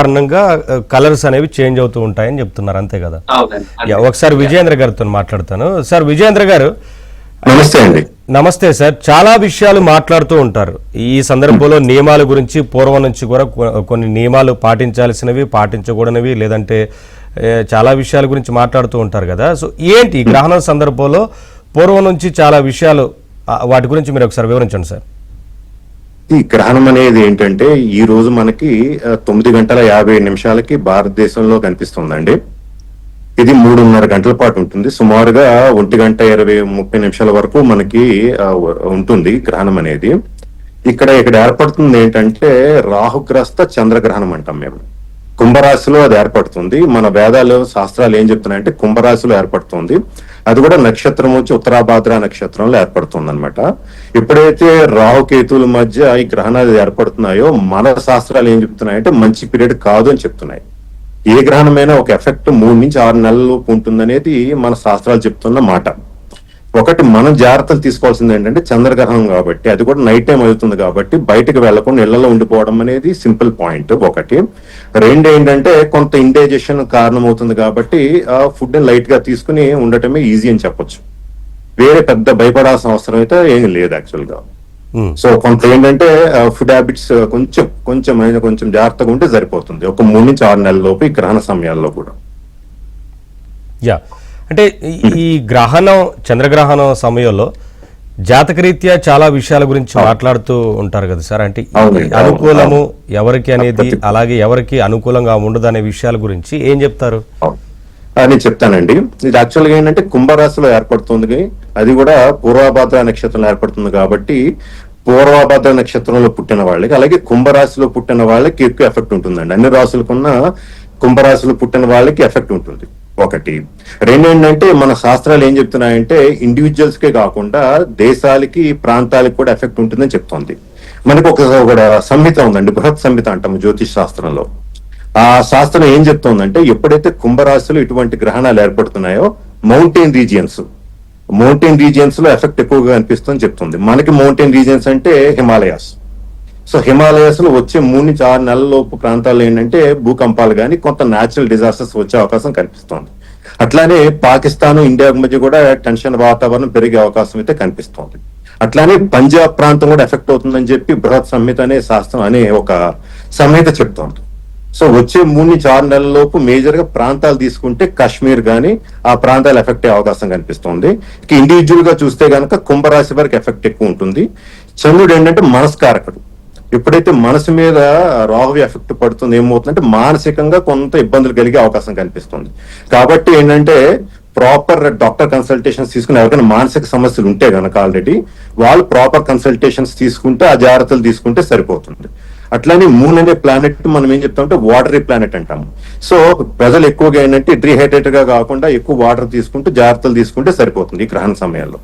కారణంగా కలర్స్ అనేవి చేంజ్ అవుతూ ఉంటాయని చెప్తున్నారు, అంతే కదా? ఒకసారి విజయేంద్ర గారితో మాట్లాడతాను. సార్ విజయేంద్ర గారు, నమస్తే అండి. నమస్తే సార్. చాలా విషయాలు మాట్లాడుతూ ఉంటారు ఈ సందర్భంలో. నియమాల గురించి పూర్వం నుంచి కూడా కొన్ని నియమాలు పాటించాల్సినవి, పాటించకూడనివి, లేదంటే చాలా విషయాల గురించి మాట్లాడుతూ ఉంటారు కదా. సో ఏంటి గ్రహణం సందర్భంలో పూర్వం నుంచి చాలా విషయాలు, వాటి గురించి మీరు ఒకసారి వివరించండి సార్. ఈ గ్రహణం అనేది ఏంటంటే ఈ రోజు మనకి 9:50 భారతదేశంలో కనిపిస్తుందండి. ఇది 3:30 గంటల పాటు ఉంటుంది. సుమారుగా 1:20-30 వరకు మనకి ఉంటుంది గ్రహణం అనేది. ఇక్కడ ఏర్పడుతుంది ఏంటంటే రాహుగ్రస్త చంద్రగ్రహణం అంటాం మేము. కుంభరాశిలో అది ఏర్పడుతుంది. మన వేదాలు శాస్త్రాలు ఏం చెప్తున్నాయంటే కుంభరాశిలో ఏర్పడుతుంది. అది కూడా నక్షత్రం వచ్చి ఉత్తరాభాద్ర నక్షత్రంలో ఏర్పడుతుంది అనమాట. ఎప్పుడైతే రాహుకేతువుల మధ్య ఈ గ్రహణాలు ఏర్పడుతున్నాయో మన శాస్త్రాలు ఏం చెప్తున్నాయంటే మంచి పీరియడ్ కాదు అని చెప్తున్నాయి. ఏ గ్రహణమైనా ఒక ఎఫెక్ట్ 3 నుంచి 6 నెలల లోపు ఉంటుందనేది మన శాస్త్రాలు చెప్తున్న మాట. ఒకటి మనం జాగ్రత్తలు తీసుకోవాల్సింది ఏంటంటే చంద్రగ్రహణం కాబట్టి, అది కూడా నైట్ టైం అవుతుంది కాబట్టి బయటకు వెళ్లకుండా ఇళ్లలో ఉండిపోవడం అనేది సింపుల్ పాయింట్ ఒకటి. రెండు ఏంటంటే కొంత ఇండైజెషన్ కారణం అవుతుంది కాబట్టి ఫుడ్ లైట్ గా తీసుకుని ఉండటమే ఈజీ అని చెప్పొచ్చు. వేరే పెద్ద భయపడాల్సిన అవసరం అయితే ఏం లేదు యాక్చువల్ గా. సో కొంత ఏంటంటే ఫుడ్ హ్యాబిట్స్ కొంచెం జాగ్రత్తగా ఉంటే సరిపోతుంది. ఒక 3 నుంచి 6 నెలల లోపు ఈ గ్రహణ సమయాల్లో కూడా. యా, అంటే ఈ గ్రహణం, చంద్రగ్రహణం సమయంలో జాతకరీత్యా చాలా విషయాల గురించి మాట్లాడుతూ ఉంటారు కదా సార్. అంటే అనుకూలము ఎవరికి అనేది, అలాగే ఎవరికి అనుకూలంగా ఉండదు అనే విషయాల గురించి ఏం చెప్తారు? నేను చెప్తానండి. ఇది యాక్చువల్గా ఏంటంటే కుంభరాశిలో ఏర్పడుతుంది. అది కూడా పూర్వభాద్ర నక్షత్రంలో ఏర్పడుతుంది కాబట్టి పూర్వభాద్ర నక్షత్రంలో పుట్టిన వాళ్ళకి, అలాగే కుంభరాశిలో పుట్టిన వాళ్ళకి ఎక్కువ ఎఫెక్ట్ ఉంటుందండి. అన్ని రాశులకున్న కుంభరాశిలో పుట్టిన వాళ్ళకి ఎఫెక్ట్ ఉంటుంది ఒకటి. రెండు ఏంటంటే మన శాస్త్రాలు ఏం చెప్తున్నాయంటే ఇండివిజువల్స్ కే కాకుండా దేశాలకి, ప్రాంతాలకు కూడా ఎఫెక్ట్ ఉంటుందని చెప్తోంది. మనకు ఒక సంహిత ఉందండి, బృహత్ సంహిత అంటాము జ్యోతిష్ శాస్త్రంలో. ఆ శాస్త్రం ఏం చెప్తోందంటే ఎప్పుడైతే కుంభరాశిలో ఇటువంటి గ్రహణాలు ఏర్పడుతున్నాయో మౌంటైన్ రీజియన్స్ లో ఎఫెక్ట్ ఎక్కువగా అనిపిస్తుందని చెప్తుంది. మనకి మౌంటైన్ రీజియన్స్ అంటే హిమాలయాస్. సో హిమాలయాస్ లో వచ్చే 3 నుంచి 6 నెలల లోపు ప్రాంతాల్లో ఏంటంటే భూకంపాలు కానీ కొంత న్యాచురల్ డిజాస్టర్స్ వచ్చే అవకాశం కనిపిస్తోంది. అట్లానే పాకిస్తాన్, ఇండియా మధ్య కూడా టెన్షన్ వాతావరణం పెరిగే అవకాశం అయితే కనిపిస్తోంది. అట్లానే పంజాబ్ ప్రాంతం కూడా ఎఫెక్ట్ అవుతుందని చెప్పి బృహత్ సంహిత అనే శాస్త్రం అనే ఒక సంహిత చెప్తోంది. సో వచ్చే 3 నుంచి 6 నెలల లోపు మేజర్ గా ప్రాంతాలు తీసుకుంటే కాశ్మీర్ గానీ ఆ ప్రాంతాలు ఎఫెక్ట్ అయ్యే అవకాశం కనిపిస్తుంది. ఇండివిజువల్ గా చూస్తే గనక కుంభరాశి వరకు ఎఫెక్ట్ ఎక్కువ ఉంటుంది. చంద్రుడు ఏంటంటే మనస్కారకుడు. ఎప్పుడైతే మనసు మీద రాహు ఎఫెక్ట్ పడుతుంది ఏమవుతుందంటే మానసికంగా కొంత ఇబ్బందులు కలిగే అవకాశం కనిపిస్తుంది. కాబట్టి ఏంటంటే ప్రాపర్ డాక్టర్ కన్సల్టేషన్స్ తీసుకుని ఎవరికైనా మానసిక సమస్యలు ఉంటే గనక ఆల్రెడీ వాళ్ళు ప్రాపర్ కన్సల్టేషన్స్ తీసుకుంటే ఆ జాగ్రత్తలు తీసుకుంటే సరిపోతుంది. అట్లానే మూన్ అనే ప్లానెట్ మనం ఏం చెప్తామంటే వాటరీ ప్లానెట్ అంటాము. సో ప్రజలు ఎక్కువగా ఏంటంటే డిహైడ్రేటెడ్ గా కాకుండా ఎక్కువ వాటర్ తీసుకుంటూ జాగ్రత్తలు తీసుకుంటే సరిపోతుంది ఈ గ్రహణ సమయాల్లో.